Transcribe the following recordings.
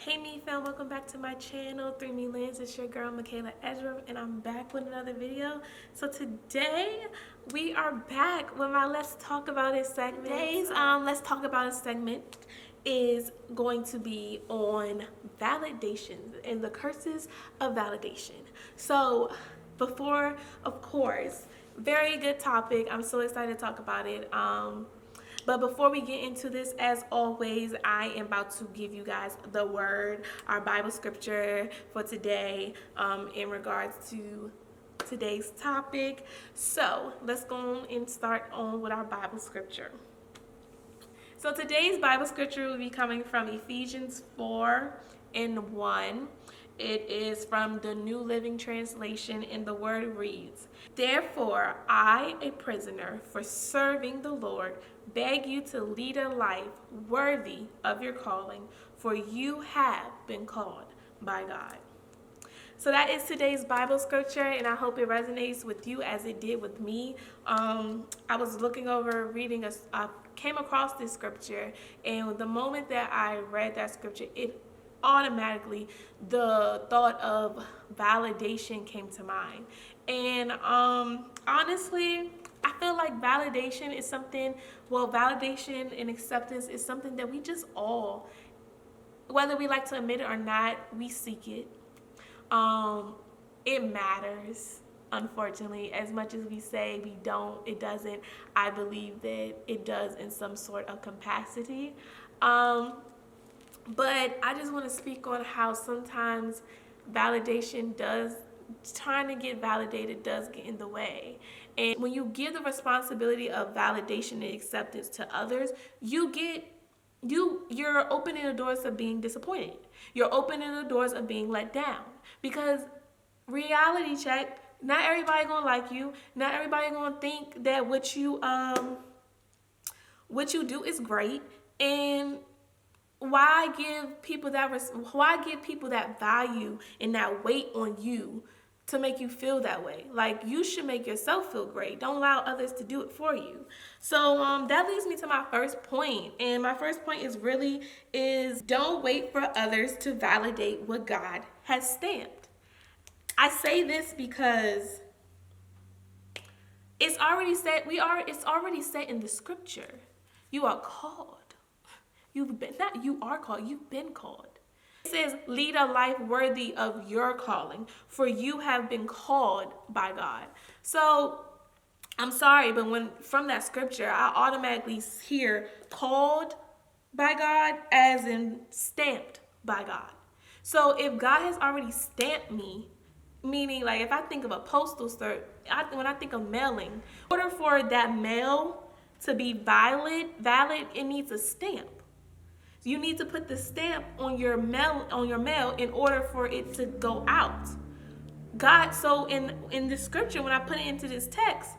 Hey me fam, welcome back to my channel, 3Me Lens. It's your girl Michaela Ezra and I'm back with another video. So today we are back with my Let's Talk About It segment. Today's Let's Talk About It segment is going to be on validations and the curses of validation. So before, of course, very good topic. I'm so excited to talk about it. But before we get into this, as always, I am about to give you guys the word, our Bible scripture for today in regards to today's topic. So let's go on and start on with our Bible scripture. So today's Bible scripture will be coming from Ephesians 4:1. It is from the New Living Translation, and the word reads, "Therefore, I, a prisoner for serving the Lord, beg you to lead a life worthy of your calling, for you have been called by God." So that is today's Bible scripture, and I hope it resonates with you as it did with me. I was looking over, reading, I came across this scripture, and the moment that I read that scripture, it automatically, the thought of validation came to mind. And honestly, I feel like validation is something, validation and acceptance is something that we just all, whether we like to admit it or not, we seek it. It matters, unfortunately. As much as we say we don't, it doesn't. I believe that it does in some sort of capacity. But I just want to speak on how sometimes validation trying to get validated does get in the way. And when you give the responsibility of validation and acceptance to others, you're opening the doors of being disappointed. You're opening the doors of being let down. Because reality check, not everybody gonna like you. Not everybody gonna think that what you do is great. And why give people that value and that weight on you to make you feel that way? Like, you should make yourself feel great. Don't allow others to do it for you. So that leads me to my first point. And my first point is don't wait for others to validate what God has stamped. I say this because it's already set in the scripture. You are called. You've been called. It says, lead a life worthy of your calling, for you have been called by God. So I'm sorry, but from that scripture, I automatically hear called by God as in stamped by God. So if God has already stamped me, meaning like if I think of a postal cert, when I think of mailing, in order for that mail to be valid, it needs a stamp. You need to put the stamp on your mail in order for it to go out. God, so in the scripture, when I put it into this text,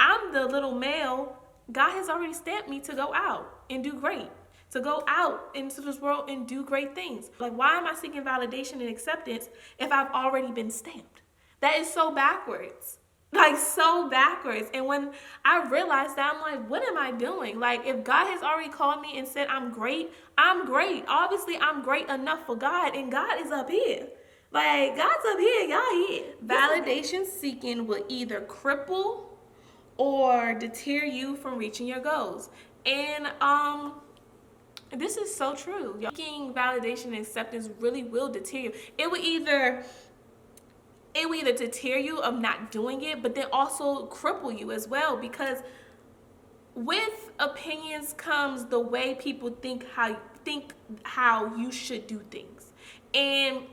I'm the little mail. God has already stamped me to go out and do great, to go out into this world and do great things. Like, why am I seeking validation and acceptance if I've already been stamped? That is so backwards. Like, so backwards. And when I realized that, I'm like, what am I doing? Like, if God has already called me and said I'm great, I'm great. Obviously, I'm great enough for God, and God is up here. Like, God's up here, y'all here. Validation seeking will either cripple or deter you from reaching your goals. And this is so true. Seeking validation and acceptance really will deter you. It will either deter you of not doing it, but then also cripple you as well, because with opinions comes the way people think how you should do things. And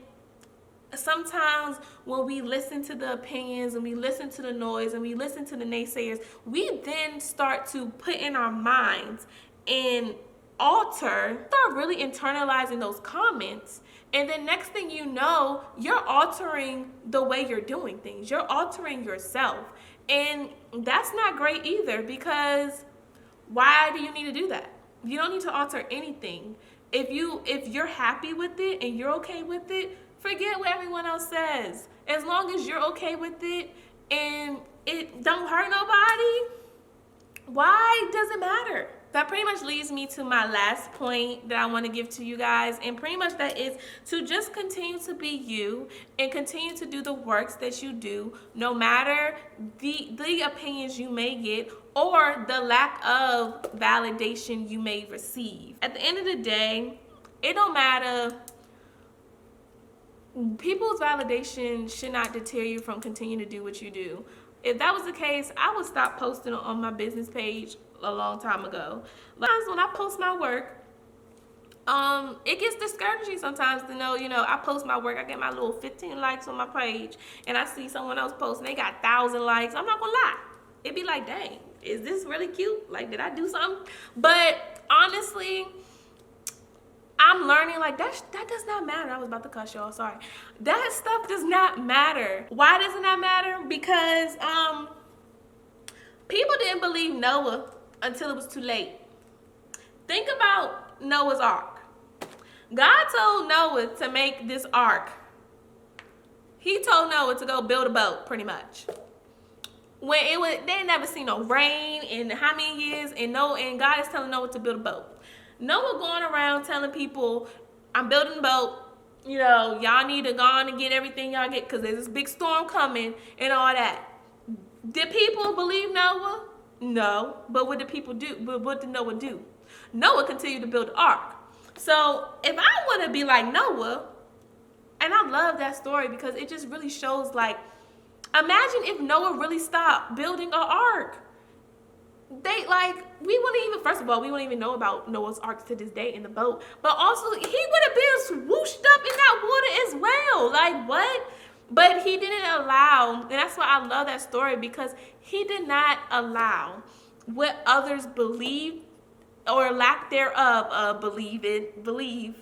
sometimes when we listen to the opinions and we listen to the noise and we listen to the naysayers, we then start to put in our minds and start really internalizing those comments. And then next thing you know, you're altering the way you're doing things. You're altering yourself. And that's not great either, because why do you need to do that? You don't need to alter anything. If you're happy with it and you're okay with it, forget what everyone else says. As long as you're okay with it and it don't hurt nobody, why does it matter? that pretty much leads me to my last point that I want to give to you guys, and pretty much that is to just continue to be you and continue to do the works that you do, no matter the opinions you may get or the lack of validation you may receive. At the end of the day, it don't matter. People's validation should not deter you from continuing to do what you do. If that was the case, I would stop posting on my business page a long time ago. When I post my work, it gets discouraging sometimes to know, I post my work, I get my little 15 likes on my page, and I see someone else post and they got 1,000 likes. I'm not gonna lie. It'd be like, dang, is this really cute? Like, did I do something? But honestly, I'm learning like that does not matter. I was about to cuss y'all, sorry. That stuff does not matter. Why doesn't that matter? Because people didn't believe Noah until it was too late. Think about Noah's Ark. God told Noah to make this ark. He told Noah to go build a boat, pretty much. When they never seen no rain in how many years, and God is telling Noah to build a boat. Noah going around telling people, I'm building a boat, y'all need to go on and get everything y'all get because there's this big storm coming and all that. Did people believe Noah? No. But what did people do? But what did Noah do? Noah continued to build the ark. So if I want to be like Noah, and I love that story because it just really shows, like, imagine if Noah really stopped building an ark. We wouldn't even know about Noah's Ark to this day in the boat. But also, he would have been swooshed up in that water as well. Like, what? But he didn't allow, and that's why I love that story, because he did not allow what others believe or lack thereof belief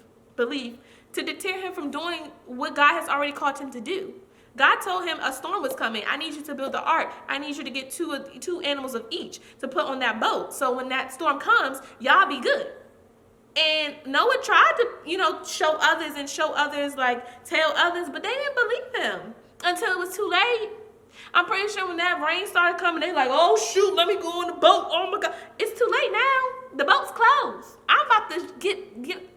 to deter him from doing what God has already called him to do. God told him a storm was coming. I need you to build the ark. I need you to get two animals of each to put on that boat. So when that storm comes, y'all be good. And Noah tried to, show others, like tell others, but they didn't believe him until it was too late. I'm pretty sure when that rain started coming, they like, oh shoot, let me go on the boat. Oh my God, it's too late now. The boat's closed. I'm about to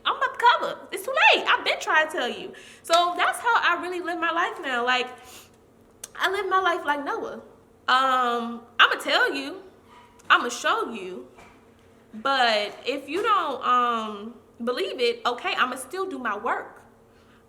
I'm about to cover. It's too late. I've been trying to tell you. So that's how I really live my life now. Like, I live my life like Noah. I'm gonna tell you, I'm gonna show you, but if you don't believe it, okay, I'm gonna still do my work.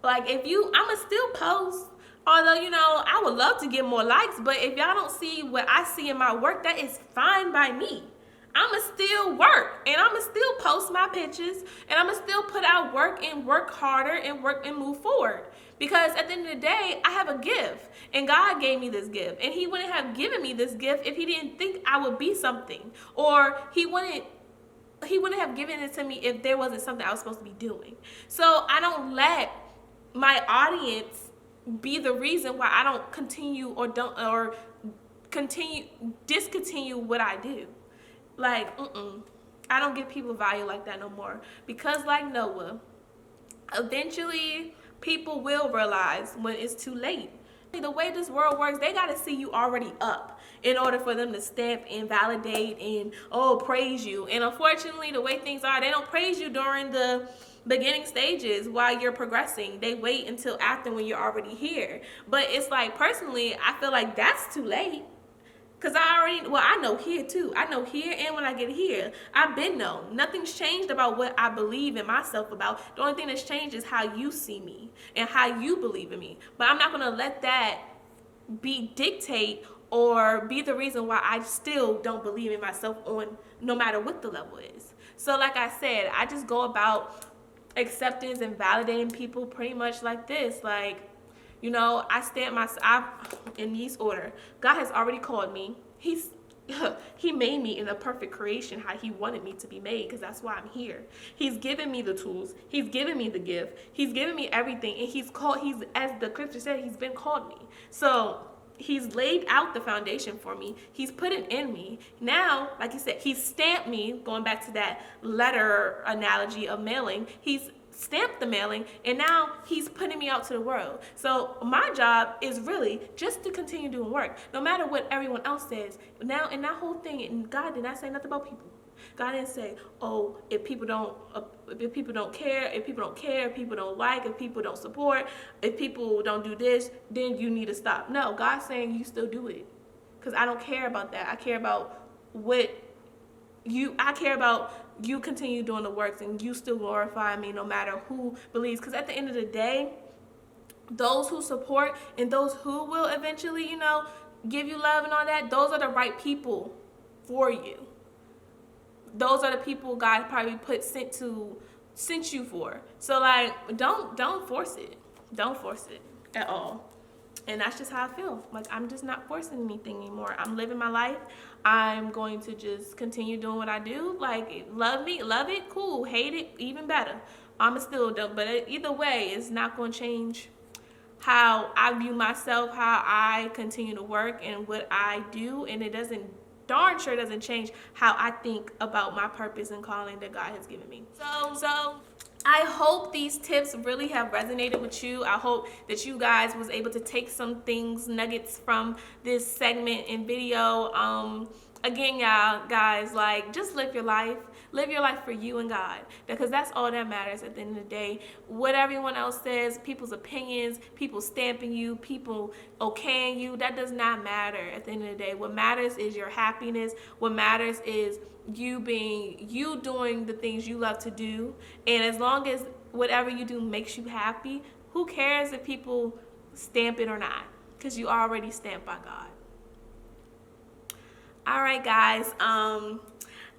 Like, I'm gonna still post. Although, I would love to get more likes, but if y'all don't see what I see in my work, that is fine by me. I'ma still work, and I'ma still post my pictures, and I'ma still put out work and work harder and work and move forward. Because at the end of the day, I have a gift, and God gave me this gift, and he wouldn't have given me this gift if he didn't think I would be something, or he wouldn't have given it to me if there wasn't something I was supposed to be doing. So I don't let my audience be the reason why I don't discontinue what I do. Like, I don't give people value like that no more. Because like Noah, eventually people will realize when it's too late. The way this world works, they got to see you already up in order for them to stamp and validate and, praise you. And unfortunately, the way things are, they don't praise you during the beginning stages while you're progressing. They wait until after when you're already here. But it's like, personally, I feel like that's too late. Because I know here too. I know here, and when I get here, I've been known. Nothing's changed about what I believe in myself about. The only thing that's changed is how you see me and how you believe in me. But I'm not going to let that dictate or be the reason why I still don't believe in myself no matter what the level is. So like I said, I just go about acceptance and validating people pretty much like this. Like, I stand in this order. God has already called me. He made me in a perfect creation how he wanted me to be made, because that's why I'm here. He's given me the tools. He's given me the gift. He's given me everything. And as the scripture said, he's been called me. So he's laid out the foundation for me. He's put it in me. Now, like you said, he's stamped me, going back to that letter analogy of mailing. He's stamped the mailing, and now he's putting me out to the world. So my job is really just to continue doing work, no matter what everyone else says. Now, in that whole thing, and God did not say nothing about people. God didn't say, oh, if people don't care, if people don't like, if people don't support, if people don't do this, then you need to stop. No, God's saying you still do it. Because I don't care about that. I care about I care about you continue doing the works and you still glorify me no matter who believes. Because at the end of the day, those who support and those who will eventually, give you love and all that, those are the right people for you. Those are the people God probably sent you for. So like, don't force it. Don't force it at all. And that's just how I feel. Like, I'm just not forcing anything anymore. I'm living my life. I'm going to just continue doing what I do. Like, love it, cool. Hate it, even better. I'm still dope. But either way, it's not going to change how I view myself, how I continue to work and what I do. And it darn sure doesn't change how I think about my purpose and calling that God has given me. So I hope these tips really have resonated with you. I hope that you guys was able to take some nuggets from this segment and video. Again, y'all, guys, like, just live your life. Live your life for you and God, because that's all that matters at the end of the day. What everyone else says, people's opinions, people stamping you, people okaying you, that does not matter at the end of the day. What matters is your happiness. What matters is you doing the things you love to do. And as long as whatever you do makes you happy, who cares if people stamp it or not? Because you already stamped by God. All right, guys.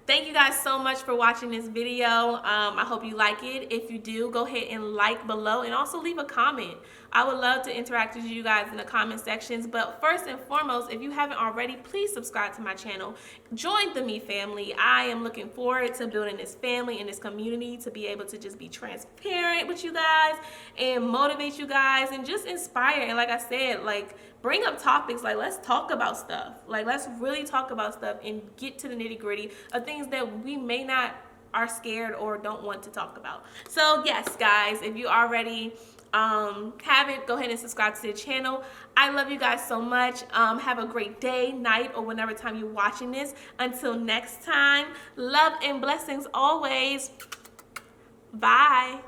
Thank you guys so much for watching this video. I hope you like it. If you do, go ahead and like below and also leave a comment. I would love to interact with you guys in the comment sections. But first and foremost, if you haven't already, please subscribe to my channel. Join the Me family. I am looking forward to building this family and this community to be able to just be transparent with you guys and motivate you guys and just inspire. And like I said, like, bring up topics, like, let's talk about stuff. Like, let's really talk about stuff and get to the nitty-gritty of things that we may not are scared or don't want to talk about. So yes, guys, if you already haven't, go ahead and subscribe to the channel. I love you guys so much. Have a great day, night, or whenever time you're watching this. Until next time, love and blessings always. Bye.